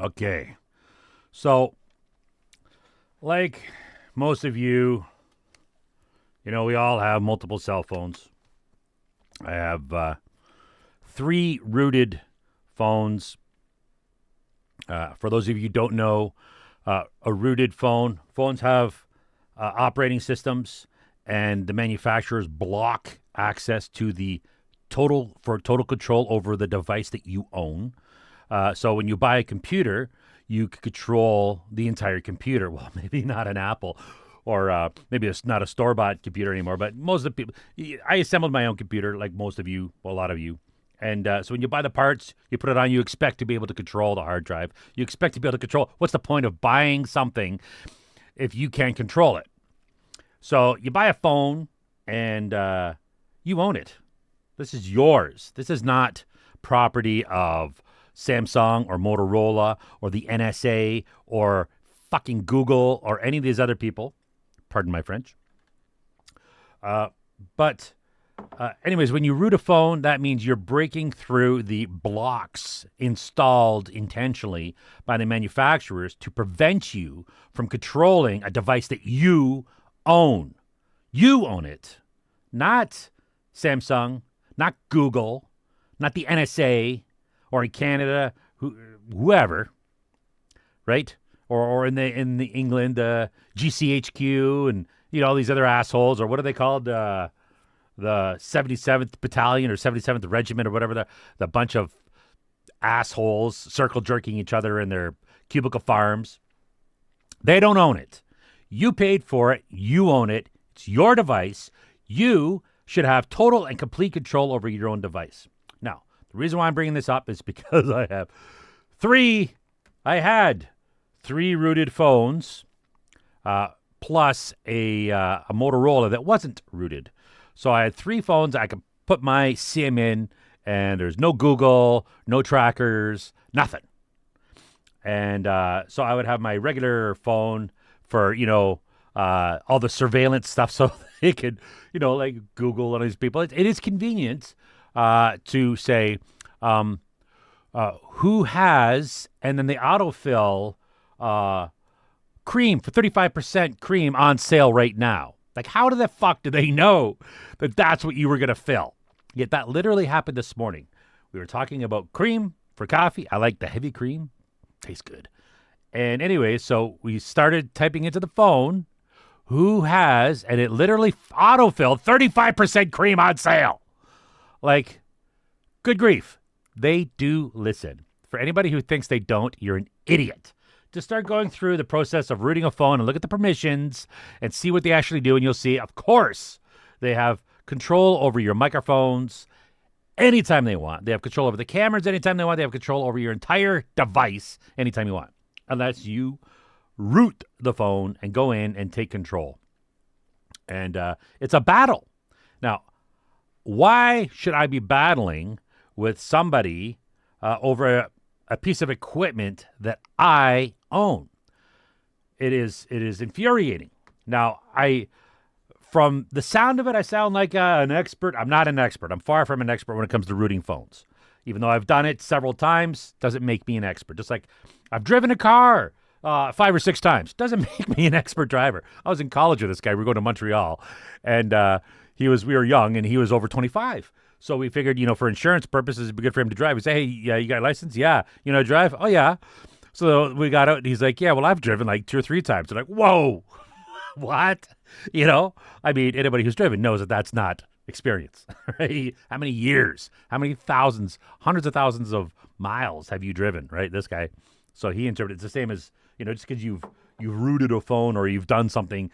Okay. So, like most of you, we all have multiple cell phones. I have three rooted phones. For those of you who don't know, a rooted phones have operating systems, and the manufacturers block access to the total control over the device that you own. So when you buy a computer, you can control the entire computer. Well, maybe not an Apple, or maybe it's not a store bought computer anymore. But most of the people, I assembled my own computer, like most of you, well, a lot of you. And so when you buy the parts, you put it on, you expect to be able to control the hard drive. You expect to be able to control. What's the point of buying something if you can't control it? So you buy a phone and you own it. This is yours. This is not property of Samsung or Motorola or the NSA or fucking Google or any of these other people. Pardon my French. But anyways, when you root a phone, that means you're breaking through the blocks installed intentionally by the manufacturers to prevent you from controlling a device that you own. You own it, not Samsung, not Google, not the NSA, or in Canada, whoever, right? Or in the England, GCHQ, and all these other assholes, or what are they called? The 77th Battalion or 77th Regiment or whatever, the bunch of assholes circle jerking each other in their cubicle farms. They don't own it. You paid for it. You own it. It's your device. You should have total and complete control over your own device. Now, the reason why I'm bringing this up is because I had three rooted phones, plus a Motorola that wasn't rooted. So I had three phones. I could put my SIM in, and there's no Google, no trackers, nothing. And so I would have my regular phone for, all the surveillance stuff, so they could, like Google and these people. It is convenient to say who has, and then they autofill cream for 35% cream on sale right now. Like, how the fuck do they know that that's what you were going to fill? Yet that literally happened this morning. We were talking about cream for coffee. I like the heavy cream. Tastes good. And anyway, so we started typing into the phone, who has, and it literally autofilled 35% cream on sale. Like, good grief. They do listen. For anybody who thinks they don't, you're an idiot. Just start going through the process of rooting a phone and look at the permissions and see what they actually do. And you'll see, of course, they have control over your microphones anytime they want. They have control over the cameras anytime they want. They have control over your entire device anytime you want, unless you root the phone and go in and take control. And it's a battle. Now, why should I be battling with somebody over a piece of equipment that I own? It is infuriating. Now, from the sound of it, I sound like an expert. I'm not an expert. I'm far from an expert when it comes to rooting phones. Even though I've done it several times, doesn't make me an expert. Just like I've driven a car 5 or 6 times, doesn't make me an expert driver. I was in college with this guy. We were going to Montreal, and we were young, and he was over 25. So we figured, for insurance purposes, it'd be good for him to drive. We say, hey, yeah, you got a license? Yeah. You know how to drive? Oh, yeah. So we got out, and he's like, yeah, well, I've driven like 2 or 3 times. I'm like, whoa, what? I mean, anybody who's driven knows that that's not experience, right? How many years, how many thousands, hundreds of thousands of miles have you driven, right? This guy. So he interpreted it's the same as, just because you've rooted a phone or you've done something,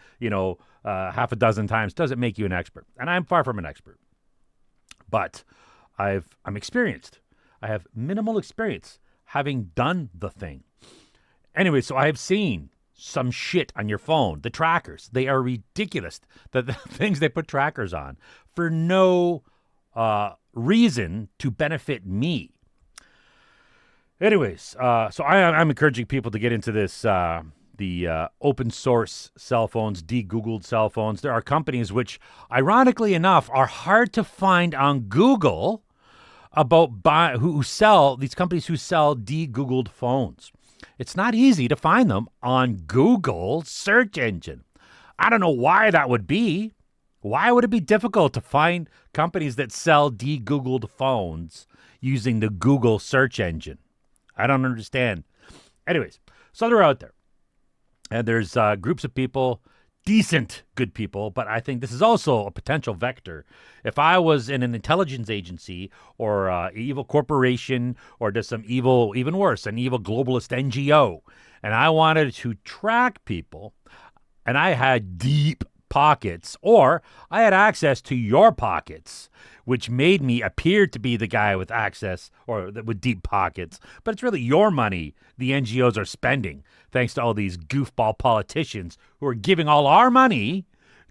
half a dozen times doesn't make you an expert. And I'm far from an expert. But I'm experienced. I have minimal experience having done the thing. Anyway, so I have seen some shit on your phone. The trackers, they are ridiculous. The things they put trackers on for no reason to benefit me. Anyways, so I'm encouraging people to get into this, the open source cell phones, de-Googled cell phones. There are companies which, ironically enough, are hard to find on Google about these companies who sell de-Googled phones. It's not easy to find them on Google search engine. I don't know why that would be. Why would it be difficult to find companies that sell de-Googled phones using the Google search engine? I don't understand. Anyways, so they're out there. And there's groups of people, decent, good people, but I think this is also a potential vector. If I was in an intelligence agency or evil corporation or just some evil, even worse, an evil globalist NGO, and I wanted to track people, and I had deep pockets, or I had access to your pockets, which made me appear to be the guy with access or with deep pockets, but it's really your money the NGOs are spending, thanks to all these goofball politicians who are giving all our money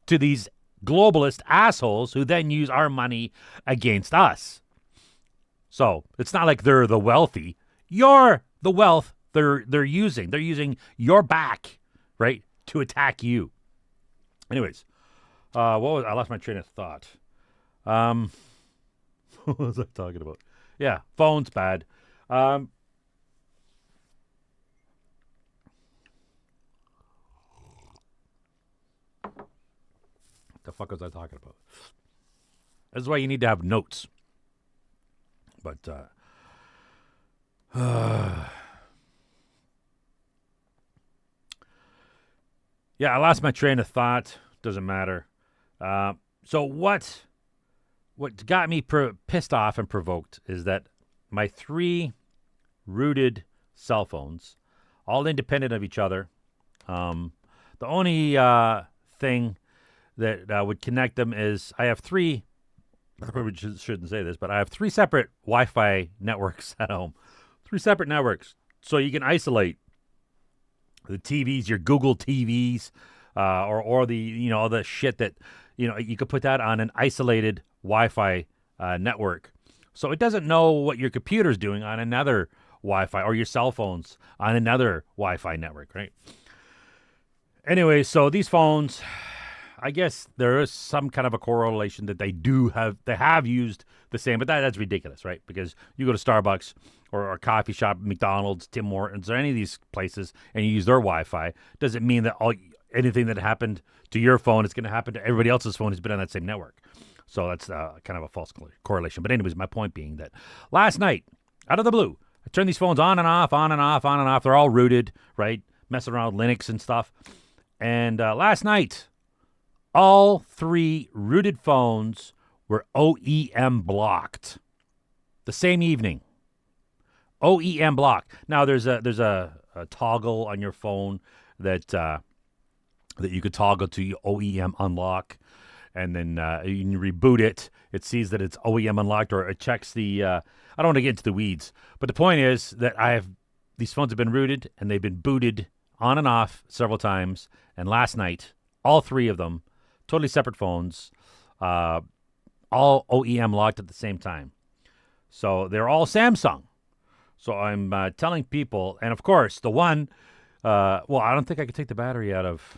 to these globalist assholes who then use our money against us. So it's not like they're the wealthy. You're the wealth they're using. They're using your back, right, to attack you. Anyways, I lost my train of thought. What was I talking about? Yeah, phone's bad. The fuck was I talking about? This is why you need to have notes. But yeah, I lost my train of thought. Doesn't matter. So what got me pissed off and provoked is that my 3 rooted cell phones, all independent of each other, the only thing that would connect them is I have 3, I probably shouldn't say this, but I have 3 separate Wi-Fi networks at home. 3 separate networks. So you can isolate the TVs, your Google TVs, or the, all the shit that, you could put that on an isolated Wi-Fi network. So it doesn't know what your computer's doing on another Wi-Fi or your cell phones on another Wi-Fi network, right? Anyway, so these phones, I guess there is some kind of a correlation that they have used the same, but that's ridiculous, right? Because you go to Starbucks or a coffee shop, McDonald's, Tim Hortons, or any of these places, and you use their Wi-Fi, doesn't mean that anything that happened to your phone is going to happen to everybody else's phone who's been on that same network. So that's kind of a false correlation. But anyways, my point being that last night, out of the blue, I turned these phones on and off, on and off, on and off. They're all rooted, right? Messing around with Linux and stuff. And last night, all 3 rooted phones were OEM blocked. The same evening. OEM blocked. Now there's a toggle on your phone that you could toggle to OEM unlock, and then you reboot it. It sees that it's OEM unlocked, or it checks the. I don't want to get into the weeds, but the point is that these phones have been rooted and they've been booted on and off several times. And last night, all 3 of them, totally separate phones, all OEM locked at the same time. So they're all Samsung. So I'm telling people, and of course, the one, I don't think I could take the battery out of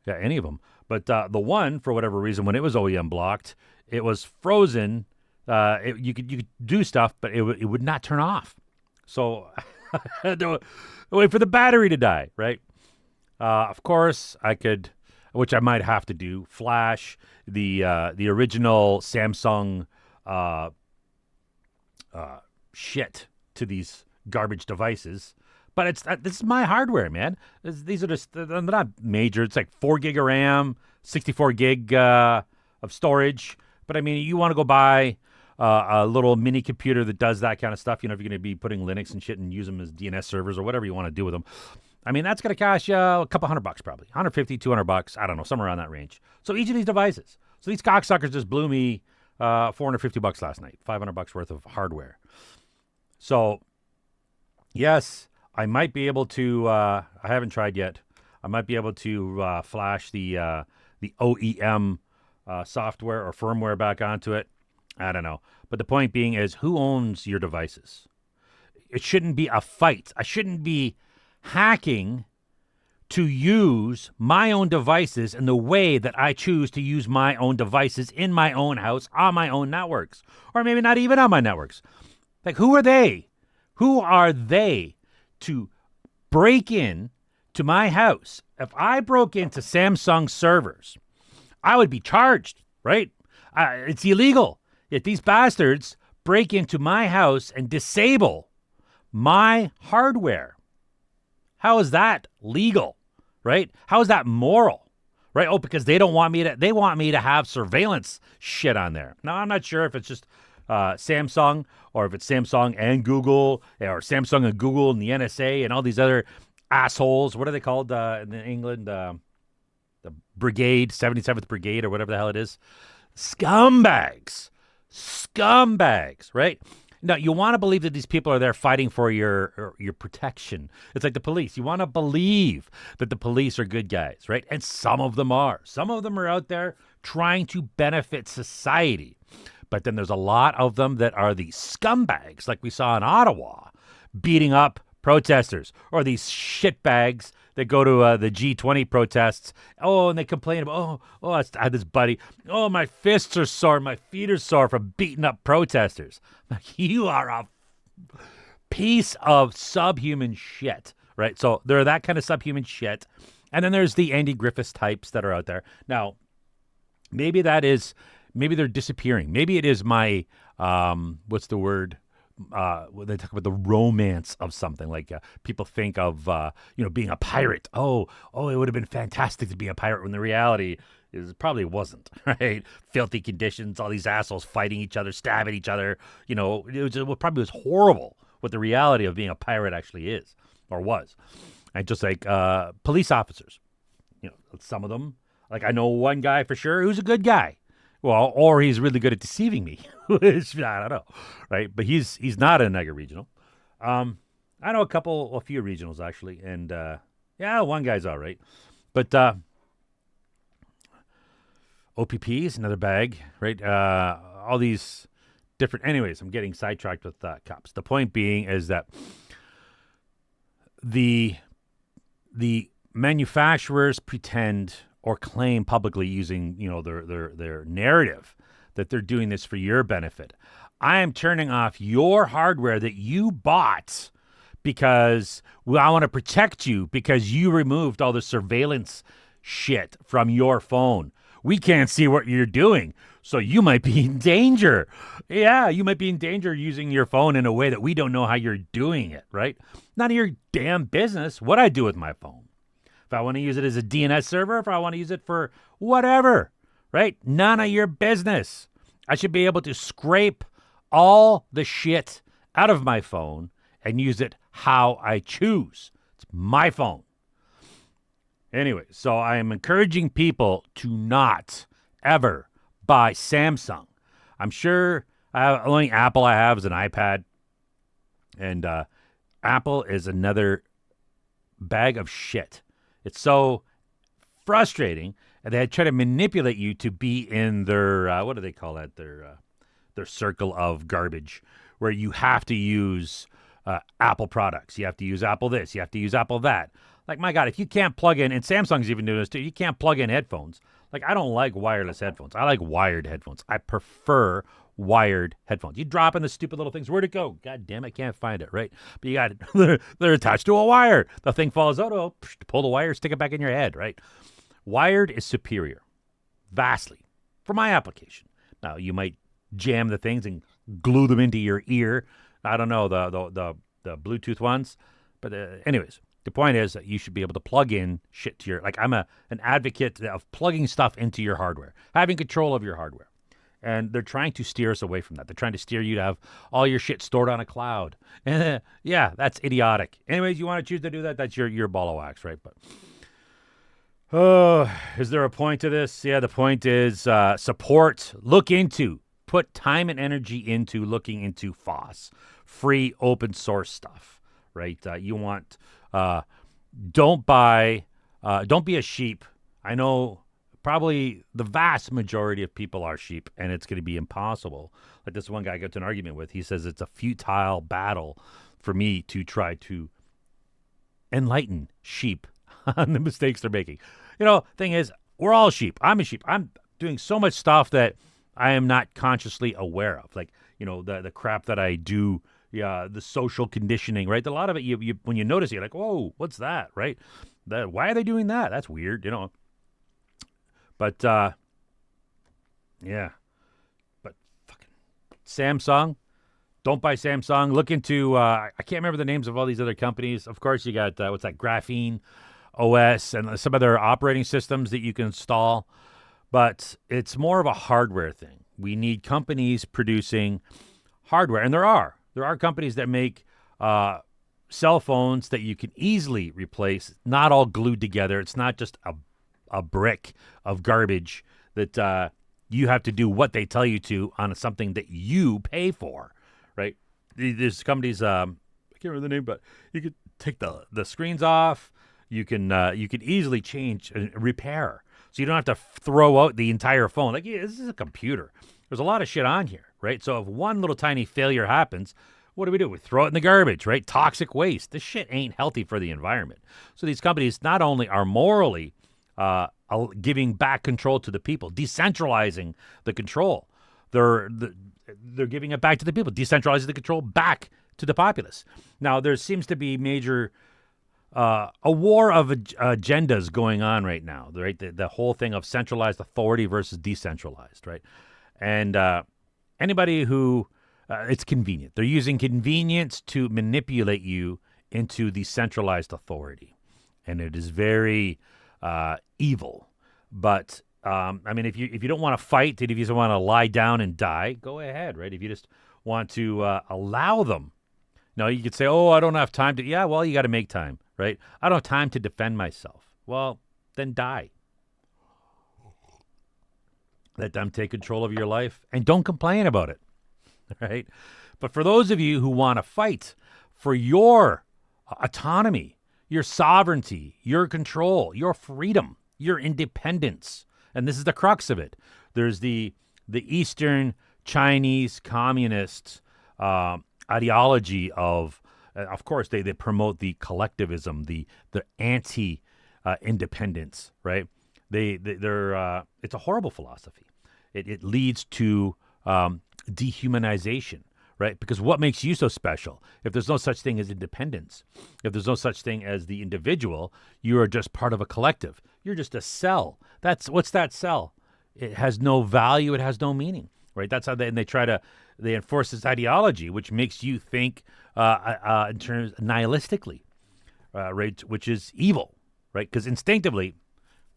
any of them. But the one, for whatever reason, when it was OEM blocked, it was frozen. You could do stuff, but it would not turn off. So I had to wait for the battery to die, right? Of course, I could, which I might have to do, flash the original Samsung shit to these garbage devices. But this is my hardware, man. These are just, they're not major. It's like 4 gig of RAM, 64 gig of storage. But I mean, you want to go buy a little mini computer that does that kind of stuff. If you're going to be putting Linux and shit and use them as DNS servers or whatever you want to do with them. I mean, that's going to cost you a couple $100 probably. $150, $200. I don't know, somewhere around that range. So each of these devices. So these cocksuckers just blew me $450 last night. $500 worth of hardware. So, yes, I might be able to, I haven't tried yet. I might be able to flash the OEM software or firmware back onto it. I don't know. But the point being is, who owns your devices? It shouldn't be a fight. I shouldn't be hacking to use my own devices in the way that I choose to use my own devices in my own house, on my own networks, or maybe not even on my networks. Like, who are they? Who are they to break in to my house. If I broke into Samsung servers, I would be charged, right? It's illegal. Yet these bastards break into my house and disable my hardware. How is that legal, right? How is that moral, right? Oh, because they want me to have surveillance shit on there. Now, I'm not sure if it's just Samsung or if it's Samsung and Google or Samsung and Google and the NSA and all these other assholes. What are they called in England? The Brigade, 77th Brigade or whatever the hell it is. Scumbags, right? Now, you want to believe that these people are there fighting for your protection. It's like the police. You want to believe that the police are good guys, right? And some of them are. Some of them are out there trying to benefit society. But then there's a lot of them that are the scumbags, like we saw in Ottawa, beating up protesters, or these shitbags that go to the G20 protests. Oh, and they complain about, I had this buddy. Oh, my fists are sore. My feet are sore from beating up protesters. Like, you are a piece of subhuman shit, right? So there are that kind of subhuman shit. And then there's the Andy Griffiths types that are out there. Now, maybe they're disappearing. Maybe it is my, what's the word? When they talk about the romance of something, like people think of being a pirate. Oh, it would have been fantastic to be a pirate, when the reality is it probably wasn't, right? Filthy conditions, all these assholes fighting each other, stabbing each other. It probably was horrible what the reality of being a pirate actually is or was. And just like police officers, some of them, like I know one guy for sure who's a good guy. Well, or he's really good at deceiving me, which I don't know, right? But he's not a Niagara Regional. I know a few regionals actually, and one guy's all right. But OPP is another bag, right? All these different. Anyways, I'm getting sidetracked with cops. The point being is that the manufacturers pretend or claim publicly, using their narrative, that they're doing this for your benefit. I am turning off your hardware that you bought because I want to protect you, because you removed all the surveillance shit from your phone. We can't see what you're doing, so you might be in danger. Yeah, you might be in danger using your phone in a way that we don't know how you're doing it, right? None of your damn business what I do with my phone. If I want to use it as a DNS server, if I want to use it for whatever, right? None of your business. I should be able to scrape all the shit out of my phone and use it how I choose. It's my phone. Anyway, so I am encouraging people to not ever buy Samsung. I'm sure only Apple I have is an iPad. And Apple is another bag of shit. It's so frustrating, and they try to manipulate you to be in their what do they call that? Their circle of garbage, where you have to use Apple products. You have to use Apple this. You have to use Apple that. Like, my God, if you can't plug in, and Samsung's even doing this too, you can't plug in headphones. Like, I don't like wireless headphones. I like wired headphones. I prefer wired headphones. You drop in the stupid little things. Where'd it go? God damn, I can't find it, right? But you got it. They're attached to a wire. The thing falls out. Oh, pull the wire, stick it back in your head, right? Wired is superior, vastly, for my application. Now, you might jam the things and glue them into your ear. I don't know, the Bluetooth ones. But anyways, the point is that you should be able to plug in shit to your, like, I'm an advocate of plugging stuff into your hardware, having control of your hardware. And they're trying to steer us away from that. They're trying to steer you to have all your shit stored on a cloud. And yeah, that's idiotic. Anyways, you want to choose to do that, that's your ball of wax, right? But is there a point to this? Yeah, the point is support, put time and energy into looking into FOSS, free open source stuff, right? You want, don't be a sheep. I know probably the vast majority of people are sheep, and it's going to be impossible. Like this one guy I got to an argument with, he says it's a futile battle for me to try to enlighten sheep on the mistakes they're making. Thing is, we're all sheep. I'm a sheep. I'm doing so much stuff that I am not consciously aware of. Like, the crap that I do, the social conditioning, right? A lot of it, you when you notice, you're like, whoa, what's that, right? Why are they doing that? That's weird, But yeah, but fucking Samsung. Don't buy Samsung. Look into I can't remember the names of all these other companies. Of course, you got what's that, Graphene OS and some other operating systems that you can install. But it's more of a hardware thing. We need companies producing hardware, and there are companies that make cell phones that you can easily replace, not all glued together. It's not just a brick of garbage that you have to do what they tell you to on something that you pay for, right? There's companies, I can't remember the name, but you could take the screens off. You can easily change and repair. So you don't have to throw out the entire phone. Like, yeah, this is a computer. There's a lot of shit on here, right? So if one little tiny failure happens, what do? We throw it in the garbage, right? Toxic waste. This shit ain't healthy for the environment. So these companies not only are morally giving back control to the people, decentralizing the control, they're giving it back to the people, decentralizing the control back to the populace. Now, there seems to be major a war of agendas going on right now, right? The whole thing of centralized authority versus decentralized, right? And anybody who, it's convenient. They're using convenience to manipulate you into the centralized authority. And it is very evil. But, I mean, if you don't want to fight, and if you just want to lie down and die, go ahead, right? If you just want to allow them. Now, you could say, oh, I don't have time to. Yeah, well, you got to make time, right? I don't have time to defend myself. Well, then die. Let them take control of your life and don't complain about it, right? But for those of you who want to fight for your autonomy, your sovereignty, your control, your freedom, your independence, and this is the crux of it. There's the Eastern Chinese communist ideology of course, they promote the collectivism, the anti independence, right? They're it's a horrible philosophy. It leads to dehumanization, right? Because what makes you so special? If there's no such thing as independence, if there's no such thing as the individual, you are just part of a collective. You're just a cell. What's that cell? It has no value. It has no meaning, right? That's how they enforce this ideology, which makes you think in terms nihilistically, right? Which is evil, right? Because instinctively,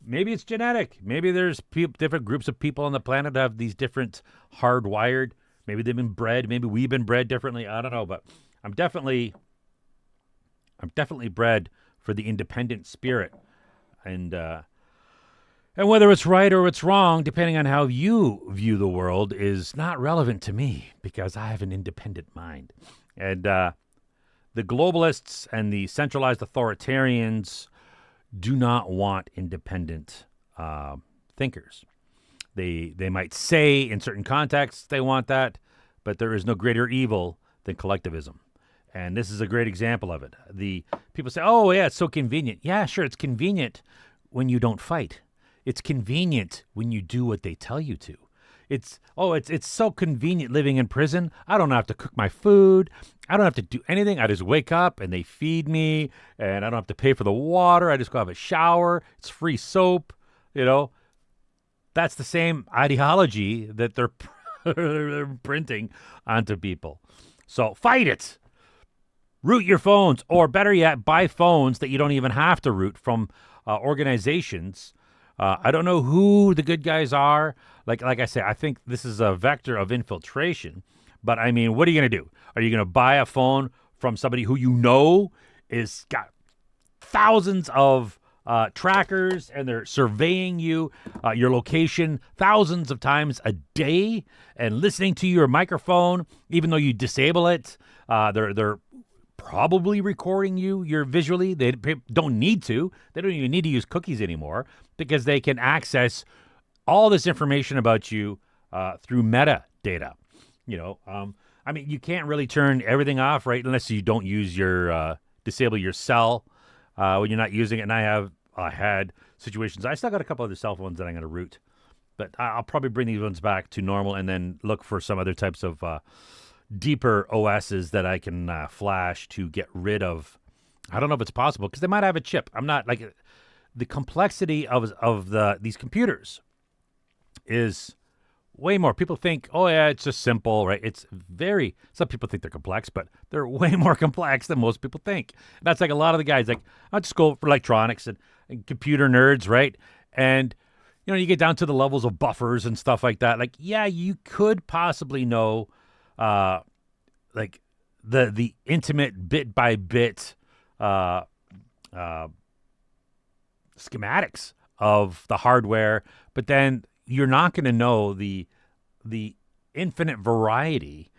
maybe it's genetic. Maybe there's different groups of people on the planet that have these different hardwired. Maybe they've been bred. Maybe we've been bred differently. I don't know, but I'm definitely bred for the independent spirit, and whether it's right or it's wrong, depending on how you view the world, is not relevant to me because I have an independent mind. And the globalists and the centralized authoritarians do not want independent thinkers. They might say in certain contexts they want that, but there is no greater evil than collectivism. And this is a great example of it. The people say, oh, yeah, it's so convenient. Yeah, sure, it's convenient when you don't fight. It's convenient when you do what they tell you to. It's so convenient living in prison. I don't have to cook my food. I don't have to do anything. I just wake up and they feed me, and I don't have to pay for the water. I just go have a shower. It's free soap, That's the same ideology that they're printing onto people. So fight it. Root your phones, or better yet, buy phones that you don't even have to root from organizations. I don't know who the good guys are. Like I say, I think this is a vector of infiltration. But I mean, what are you going to do? Are you going to buy a phone from somebody who is got thousands of trackers, and they're surveying you, your location thousands of times a day, and listening to your microphone, even though you disable it? They're probably recording you visually. They don't need to. They don't even need to use cookies anymore because they can access all this information about you through metadata. I mean, you can't really turn everything off, right? Unless you don't use disable your cell when you're not using it. And I had situations. I still got a couple other cell phones that I'm going to root, but I'll probably bring these ones back to normal and then look for some other types of deeper OSs that I can flash to get rid of. I don't know if it's possible because they might have a chip. I'm not like the complexity of these computers is way more. People think, oh yeah, it's just simple, right? It's very. Some people think they're complex, but they're way more complex than most people think. That's like a lot of the guys. Like I just go for electronics and computer nerds, right? And you get down to the levels of buffers and stuff like that. Like, yeah, you could possibly know, like the intimate bit by bit schematics of the hardware, but then you're not going to know the infinite variety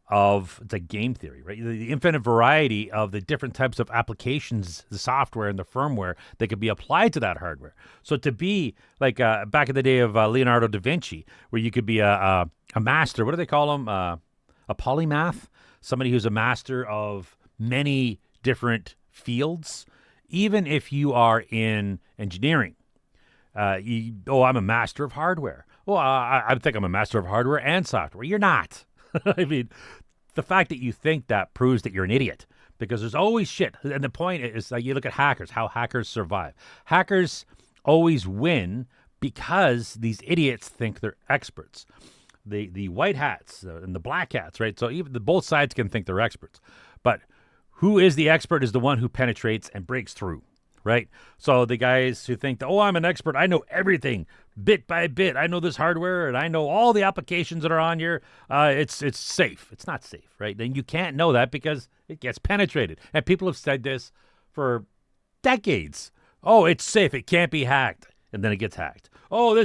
of, it's like game theory, right? The infinite variety of the different types of applications, the software and the firmware that could be applied to that hardware. So to be like back in the day of Leonardo da Vinci, where you could be a master, what do they call them? A polymath, somebody who's a master of many different fields, even if you are in engineering. I'm a master of hardware. Well, I think I'm a master of hardware and software. You're not. I mean, the fact that you think that proves that you're an idiot, because there's always shit. And the point is, like, you look at hackers, how hackers survive. Hackers always win because these idiots think they're experts. The white hats and the black hats, right? So even both sides can think they're experts. But who is the expert is the one who penetrates and breaks through, right? So the guys who think, oh, I'm an expert, I know everything, bit by bit. I know this hardware, and I know all the applications that are on here. It's safe. It's not safe, right? Then you can't know that because it gets penetrated. And people have said this for decades. Oh, it's safe. It can't be hacked. And then it gets hacked. Oh,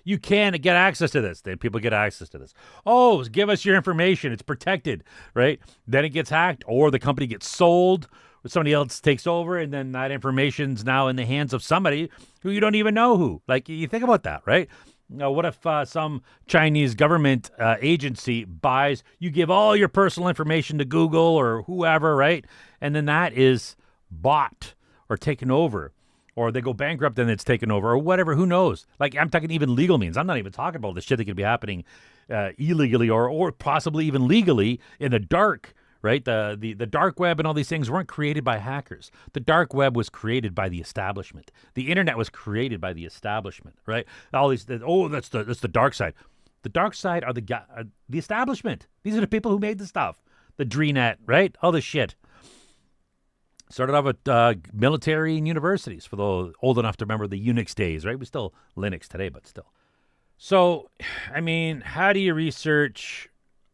you can't get access to this. Then people get access to this. Oh, give us your information. It's protected, right? Then it gets hacked, or the company gets sold, or somebody else takes over, and then that information's now in the hands of somebody who you don't even know who. Like, you think about that, right? Now, what if some Chinese government agency buys, you give all your personal information to Google or whoever, right? And then that is bought or taken over. Or they go bankrupt and it's taken over, or whatever, who knows? Like, I'm talking even legal means. I'm not even talking about the shit that could be happening illegally or possibly even legally in the dark, right? The dark web and all these things weren't created by hackers. The dark web was created by the establishment. The internet was created by the establishment, right? All these, that's the dark side. The dark side are the establishment. These are the people who made the stuff. The DreeNet, right? All this shit. Started off with military and universities for those old enough to remember the Unix days, right? We still Linux today, but still. So, I mean, how do you research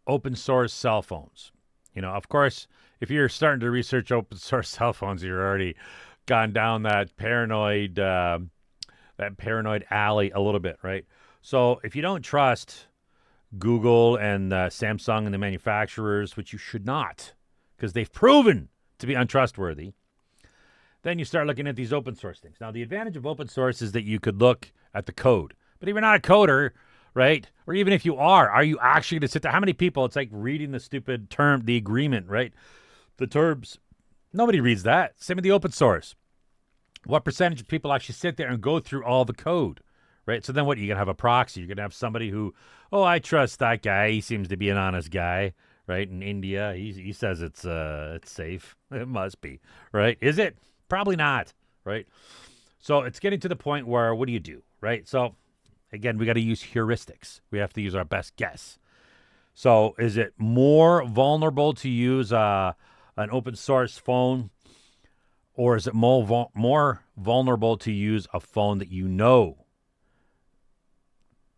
open source cell phones? Of course, if you're starting to research open source cell phones, you're already gone down that paranoid alley a little bit, right? So if you don't trust Google and Samsung and the manufacturers, which you should not, because they've proven to be untrustworthy, then you start looking at these open source things. Now, the advantage of open source is that you could look at the code. But if you're not a coder, right, or even if you are you actually going to sit there? How many people, it's like reading the stupid term, the agreement, right? The terms. Nobody reads that. Same with the open source. What percentage of people actually sit there and go through all the code, right? So then what? You're going to have a proxy. You're going to have somebody who, I trust that guy. He seems to be an honest guy. Right, in India, he says it's safe. It must be, right? Is it? Probably not, right? So it's getting to the point where, what do you do, right? So again, we got to use heuristics. We have to use our best guess. So is it more vulnerable to use an open source phone, or is it more vulnerable to use a phone that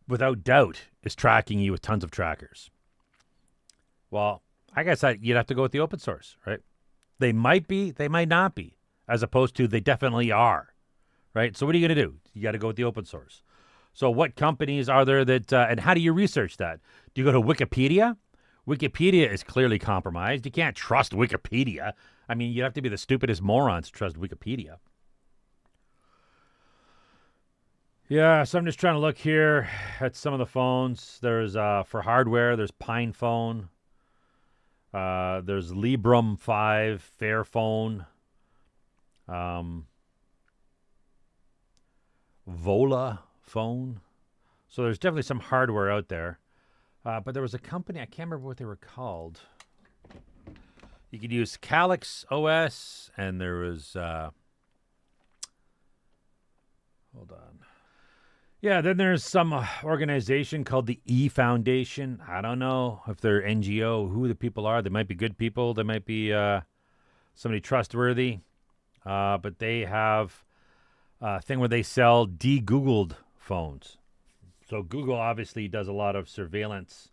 without doubt is tracking you with tons of trackers? Well, I guess you'd have to go with the open source, right? They might be, they might not be, as opposed to they definitely are, right? So what are you going to do? You got to go with the open source. So what companies are there that, and how do you research that? Do you go to Wikipedia? Wikipedia is clearly compromised. You can't trust Wikipedia. I mean, you have to be the stupidest morons to trust Wikipedia. Yeah, so I'm just trying to look here at some of the phones. There's, for hardware, there's Pine Phone. There's Librem 5, Fairphone, Vola phone. So there's definitely some hardware out there. But there was a company, I can't remember what they were called. You could use Calyx OS, and there was hold on. Yeah, then there's some organization called the E Foundation. I don't know if they're NGO, who the people are. They might be good people. They might be somebody trustworthy. But they have a thing where they sell de-Googled phones. So Google obviously does a lot of surveillance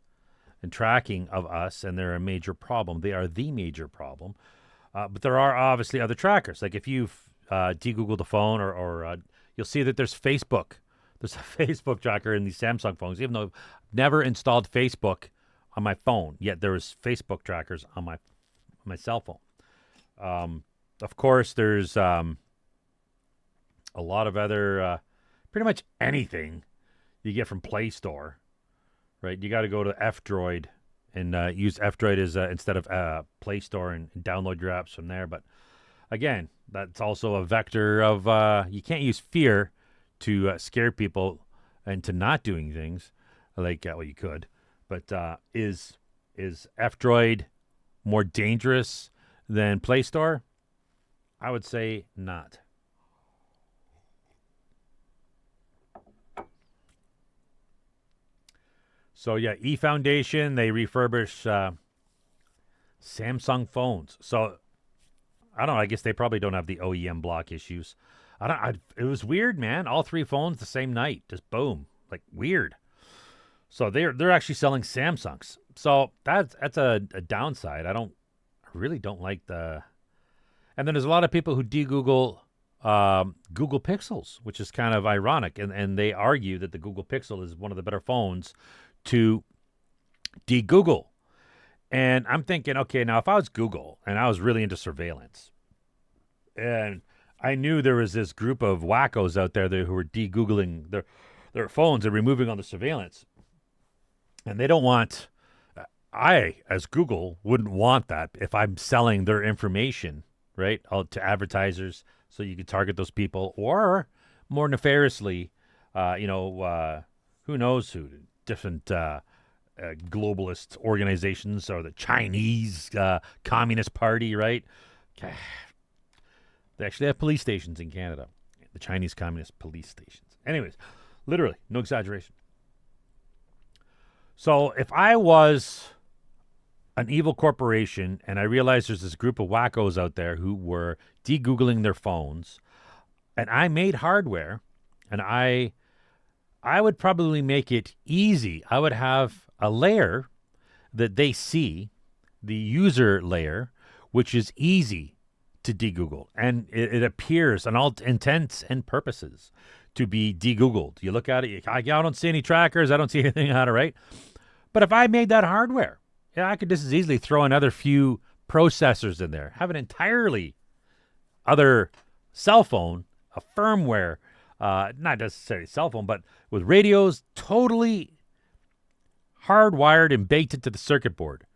and tracking of us, and they're a major problem. They are the major problem. But there are obviously other trackers. Like if you've de-Googled a phone, or you'll see that there's Facebook. There's a Facebook tracker in these Samsung phones, even though I've never installed Facebook on my phone, yet there is Facebook trackers on my cell phone. Of course, there's a lot of other, pretty much anything you get from Play Store, right? You got to go to F-Droid and use F-Droid as instead of Play Store and download your apps from there. But again, that's also a vector of you can't use fear to scare people into not doing things like well, you could, but is F-Droid more dangerous than Play Store? I would say not. So yeah, E Foundation, they refurbish Samsung phones. So I don't know. I guess they probably don't have the OEM block issues. It was weird, man. All three phones the same night, just boom, like weird. So they're actually selling Samsungs. So that's a downside. I really don't like the. And then there's a lot of people who de-Google Google Pixels, which is kind of ironic, and they argue that the Google Pixel is one of the better phones to de-Google. And I'm thinking, okay, now if I was Google and I was really into surveillance, and I knew there was this group of wackos out there who were de-Googling their phones and removing all the surveillance, and they don't want. I, as Google, wouldn't want that if I'm selling their information, right, to advertisers, so you could target those people, or more nefariously, who knows who, different globalist organizations, or the Chinese Communist Party, right? They actually have police stations in Canada, the Chinese Communist police stations. Anyways, literally, no exaggeration. So if I was an evil corporation and I realized there's this group of wackos out there who were de-Googling their phones, and I made hardware, and I would probably make it easy. I would have a layer that they see, the user layer, which is easy to de-Google, and it appears on all intents and purposes to be de-Googled. You look at it, I don't see any trackers, I don't see anything on it, right? But if I made that hardware, yeah, I could just as easily throw another few processors in there, have an entirely other cell phone, a firmware, not necessarily cell phone, but with radios totally hardwired and baked into the circuit board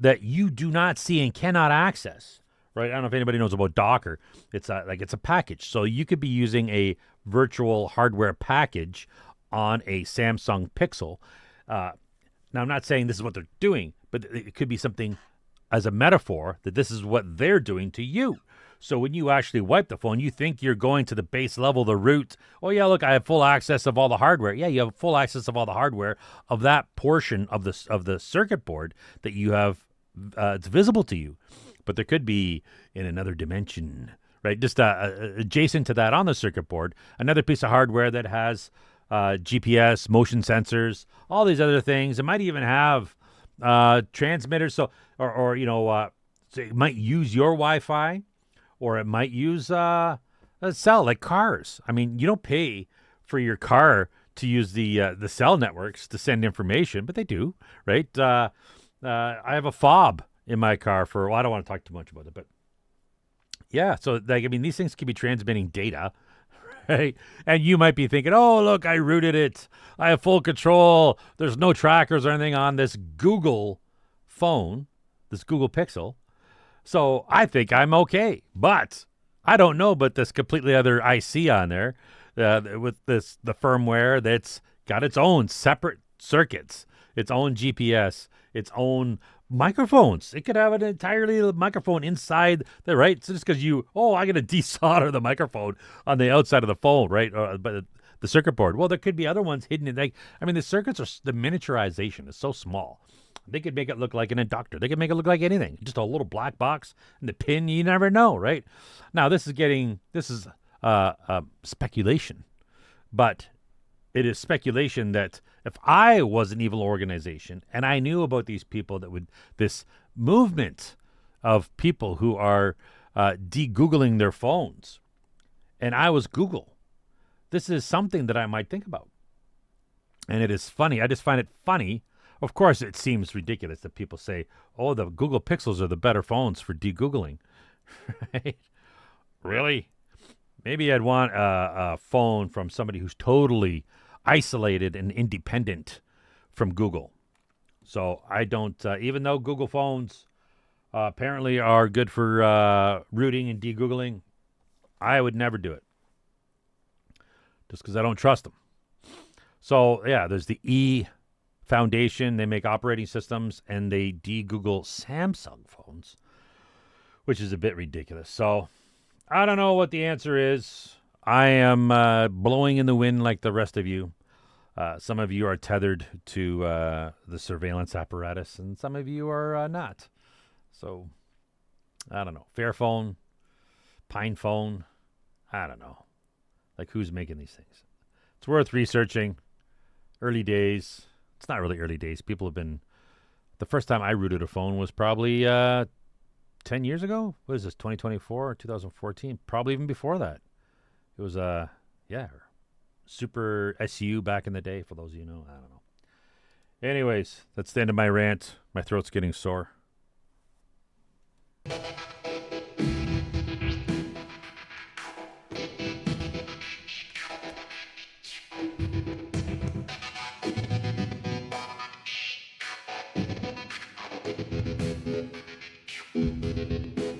that you do not see and cannot access. Right, I don't know if anybody knows about Docker. It's a package, so you could be using a virtual hardware package on a Samsung Pixel. Now, I'm not saying this is what they're doing, but it could be something as a metaphor that this is what they're doing to you. So when you actually wipe the phone, you think you're going to the base level, the root. Oh yeah, look, I have full access of all the hardware. Yeah, you have full access of all the hardware of that portion of the circuit board that you have. It's visible to you. But there could be in another dimension, right? Just adjacent to that on the circuit board, another piece of hardware that has GPS, motion sensors, all these other things. It might even have transmitters. So, so it might use your Wi-Fi, or it might use a cell, like cars. I mean, you don't pay for your car to use the cell networks to send information, but they do, right? I have a fob in my car I don't want to talk too much about it, but yeah, so these things can be transmitting data, right? And you might be thinking, oh, look, I rooted it. I have full control. There's no trackers or anything on this Google phone, this Google Pixel. So I think I'm okay, but I don't know about this completely other IC on there with the firmware that's got its own separate circuits, its own GPS, its own microphones. It could have an entirely microphone inside the right. So just because I got to desolder the microphone on the outside of the phone, right? But the circuit board. Well, there could be other ones hidden in. The circuits the miniaturization is so small. They could make it look like an inductor. They could make it look like anything. Just a little black box and the pin. You never know, right? Now this is speculation, but it is speculation that if I was an evil organization and I knew about these people this movement of people who are de-Googling their phones, and I was Google, this is something that I might think about. And it is funny. I just find it funny. Of course, it seems ridiculous that people say, oh, the Google Pixels are the better phones for de-Googling. Right? Really? Maybe I'd want a phone from somebody who's totally isolated and independent from Google. So I don't, even though Google phones apparently are good for rooting and de-Googling, I would never do it. Just because I don't trust them. So, yeah, there's the E Foundation. They make operating systems, and they de-Google Samsung phones, which is a bit ridiculous. So, I don't know what the answer is. I am blowing in the wind like the rest of you. Some of you are tethered to the surveillance apparatus, and some of you are not. So, I don't know. Fairphone, PinePhone, I don't know. Like, who's making these things? It's worth researching. Early days. It's not really early days. People have been... The first time I rooted a phone was probably 10 years ago. What is this, 2024 or 2014? Probably even before that. It was, Super SU back in the day, for those of you who know. I don't know. Anyways, that's the end of my rant. My throat's getting sore.